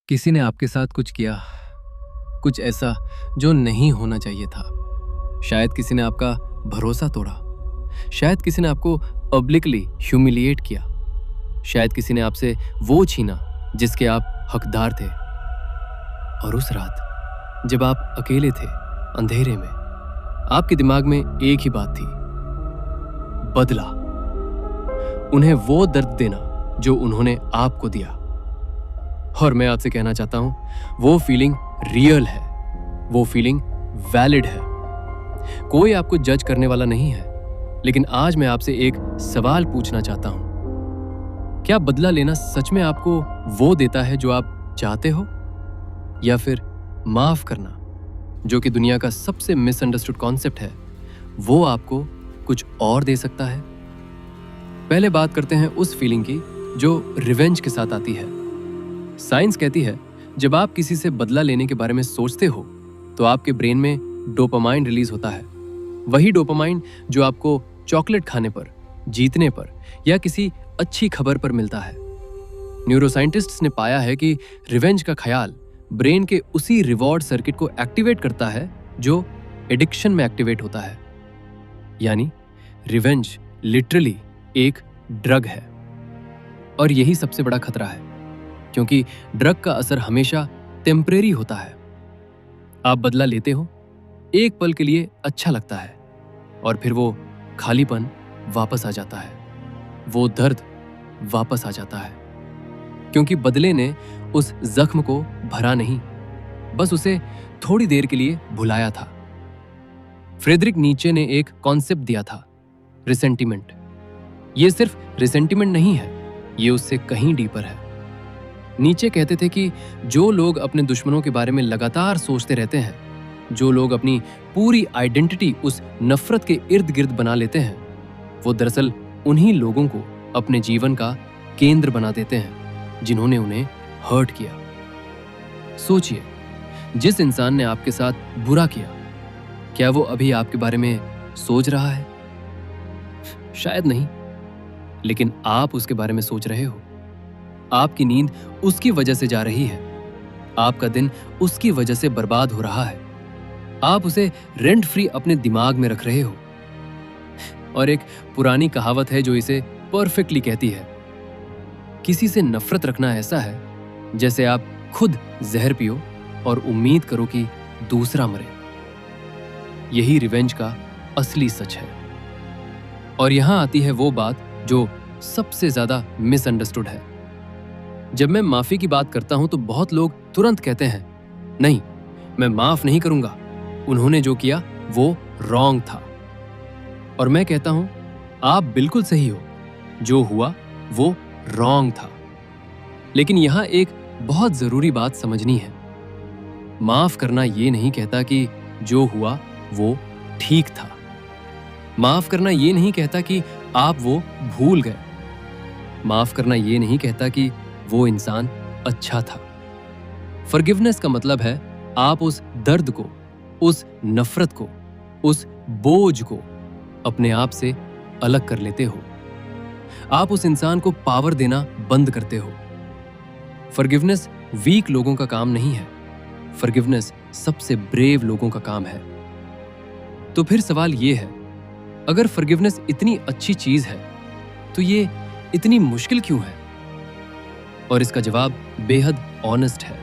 किसी ने आपके साथ कुछ किया, कुछ ऐसा जो नहीं होना चाहिए था। शायद किसी ने आपका भरोसा तोड़ा, शायद किसी ने आपको पब्लिकली ह्यूमिलिएट किया, शायद किसी ने आपसे वो छीना जिसके आप हकदार थे। और उस रात जब आप अकेले थे अंधेरे में, आपके दिमाग में एक ही बात थी, बदला। उन्हें वो दर्द देना जो उन्होंने आपको दिया। और मैं आपसे कहना चाहता हूं, वो फीलिंग रियल है, वो फीलिंग वैलिड है। कोई आपको जज करने वाला नहीं है, लेकिन आज मैं आपसे एक सवाल पूछना चाहता हूं। क्या बदला लेना सच में आपको वो देता है जो आप चाहते हो, या फिर माफ करना, जो कि दुनिया का सबसे मिसअंडरस्टूड कॉन्सेप्ट है, वो आपको कुछ और दे सकता है? पहले बात करते हैं उस फीलिंग की जो रिवेंज के साथ आती है। साइंस कहती है, जब आप किसी से बदला लेने के बारे में सोचते हो तो आपके ब्रेन में डोपामाइन रिलीज होता है। वही डोपामाइन जो आपको चॉकलेट खाने पर, जीतने पर या किसी अच्छी खबर पर मिलता है। न्यूरोसाइंटिस्ट्स ने पाया है कि रिवेंज का ख्याल ब्रेन के उसी रिवॉर्ड सर्किट को एक्टिवेट करता है जो एडिक्शन में एक्टिवेट होता है। यानी रिवेंज लिटरली एक ड्रग है। और यही सबसे बड़ा खतरा है, क्योंकि ड्रग का असर हमेशा टेम्परेरी होता है। आप बदला लेते हो, एक पल के लिए अच्छा लगता है, और फिर वो खालीपन वापस आ जाता है, वो दर्द वापस आ जाता है, क्योंकि बदले ने उस जख्म को भरा नहीं, बस उसे थोड़ी देर के लिए भुलाया था। फ्रेडरिक नीचे ने एक कॉन्सेप्ट दिया था, रिसेंटिमेंट। ये सिर्फ रिसेंटिमेंट नहीं है, ये उससे कहीं डीपर है। नीचे कहते थे कि जो लोग अपने दुश्मनों के बारे में लगातार सोचते रहते हैं, जो लोग अपनी पूरी आइडेंटिटी उस नफरत के इर्द गिर्द बना लेते हैं, वो दरअसल उन्हीं लोगों को अपने जीवन का केंद्र बना देते हैं जिन्होंने उन्हें हर्ट किया। सोचिए, जिस इंसान ने आपके साथ बुरा किया, क्या वो अभी आपके बारे में सोच रहा है? शायद नहीं, लेकिन आप उसके बारे में सोच रहे हो। आपकी नींद उसकी वजह से जा रही है, आपका दिन उसकी वजह से बर्बाद हो रहा है। आप उसे रेंट फ्री अपने दिमाग में रख रहे हो। और एक पुरानी कहावत है जो इसे परफेक्टली कहती है, किसी से नफरत रखना ऐसा है जैसे आप खुद जहर पियो और उम्मीद करो कि दूसरा मरे। यही रिवेंज का असली सच है। और यहां आती है वो बात जो सबसे ज्यादा मिसअंडरस्टूड है। जब मैं माफी की बात करता हूं तो बहुत लोग तुरंत कहते हैं, नहीं, मैं माफ नहीं करूंगा, उन्होंने जो किया वो रॉन्ग था। और मैं कहता हूं, आप बिल्कुल सही हो, जो हुआ वो रॉन्ग था। लेकिन यहां एक बहुत जरूरी बात समझनी है। माफ करना ये नहीं कहता कि जो हुआ वो ठीक था। माफ करना ये नहीं कहता कि आप वो भूल गए। माफ करना ये नहीं कहता कि वो इंसान अच्छा था। फॉरगिवनेस का मतलब है आप उस दर्द को, उस नफरत को, उस बोझ को अपने आप से अलग कर लेते हो। आप उस इंसान को पावर देना बंद करते हो। फॉरगिवनेस वीक लोगों का काम नहीं है, फॉरगिवनेस सबसे ब्रेव लोगों का काम है। तो फिर सवाल ये है, अगर फॉरगिवनेस इतनी अच्छी चीज है तो ये इतनी मुश्किल क्यों है? और इसका जवाब बेहद ऑनेस्ट है।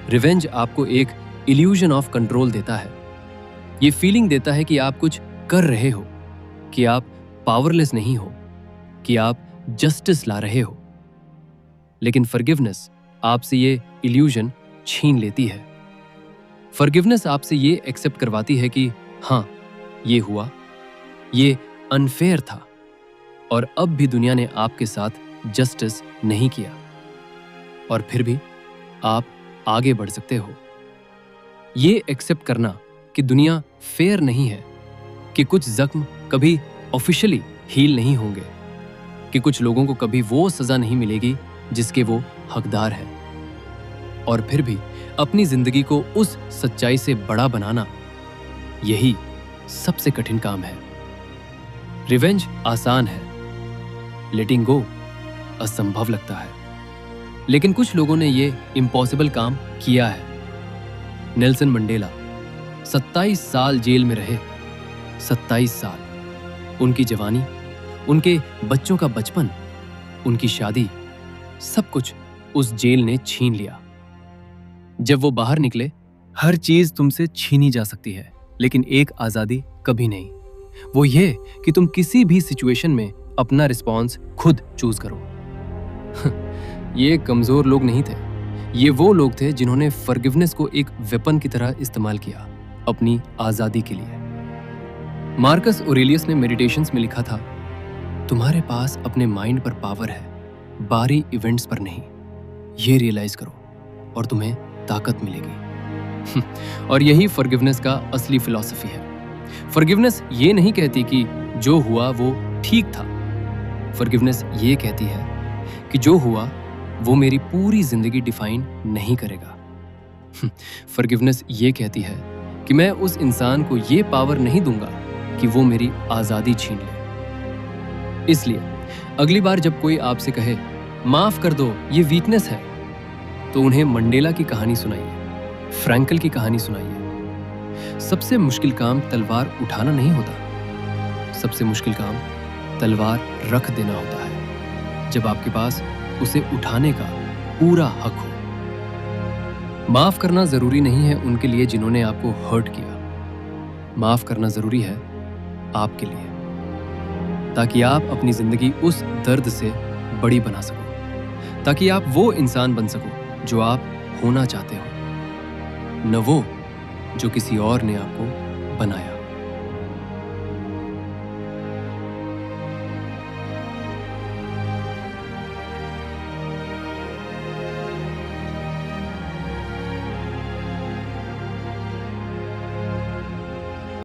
रिवेंज आपको एक इल्यूजन ऑफ कंट्रोल देता है। ये फीलिंग देता है कि आप कुछ कर रहे हो, कि आप पावरलेस नहीं हो, कि आप जस्टिस ला रहे हो। लेकिन फॉरगिवनेस आपसे ये इल्यूजन छीन लेती है। फॉरगिवनेस आपसे ये एक्सेप्ट करवाती है कि हाँ, ये हुआ, ये अनफेयर था, और अब भी दुनिया ने आपके साथ जस्टिस नहीं किया, और फिर भी आप आगे बढ़ सकते हो। ये एक्सेप्ट करना कि दुनिया फेयर नहीं है, कि कुछ जख्म कभी ऑफिशियली हील नहीं होंगे, कि कुछ लोगों को कभी वो सजा नहीं मिलेगी जिसके वो हकदार है, और फिर भी अपनी जिंदगी को उस सच्चाई से बड़ा बनाना, यही सबसे कठिन काम है। रिवेंज आसान है, लेटिंग गो असंभव लगता है। लेकिन कुछ लोगों ने ये इम्पॉसिबल काम किया है। नेल्सन मंडेला 27 साल जेल में रहे। 27 साल। उनकी जवानी, उनके बच्चों का बचपन, उनकी शादी, सब कुछ उस जेल ने छीन लिया। जब वो बाहर निकले, हर चीज तुमसे छीनी जा सकती है, लेकिन एक आजादी कभी नहीं। वो ये कि तुम किसी भी सिचुएशन में अपना रिस्पॉन्स खुद चूज करो। ये कमजोर लोग नहीं थे, ये वो लोग थे जिन्होंने फॉरगिवनेस को एक वेपन की तरह इस्तेमाल किया अपनी आजादी के लिए। मार्कस ऑरेलियस ने मेडिटेशंस में लिखा था, तुम्हारे पास अपने माइंड पर पावर है, बाहरी इवेंट्स पर नहीं। ये रियलाइज करो और तुम्हें ताकत मिलेगी। और यही फॉरगिवनेस का असली फिलॉसफी है। फॉरगिवनेस ये नहीं कहती कि जो हुआ वो ठीक था। फॉरगिवनेस ये कहती है कि जो हुआ वो मेरी पूरी जिंदगी डिफाइन नहीं करेगा। फॉरगिवनेस ये कहती है कि मैं उस इंसान को ये पावर नहीं दूंगा कि वो मेरी आजादी छीन ले। इसलिए अगली बार जब कोई आपसे कहे माफ कर दो, ये वीकनेस है, तो उन्हें मंडेला की कहानी सुनाइए, फ्रैंकल की कहानी सुनाइए। सबसे मुश्किल काम तलवार उठाना नहीं होता, सबसे मुश्किल काम तलवार रख देना होता है, जब आपके पास उसे उठाने का पूरा हक हो। माफ करना जरूरी नहीं है उनके लिए जिन्होंने आपको हर्ट किया। माफ करना जरूरी है आपके लिए, ताकि आप अपनी जिंदगी उस दर्द से बड़ी बना सको, ताकि आप वो इंसान बन सको जो आप होना चाहते हो, न वो जो किसी और ने आपको बनाया।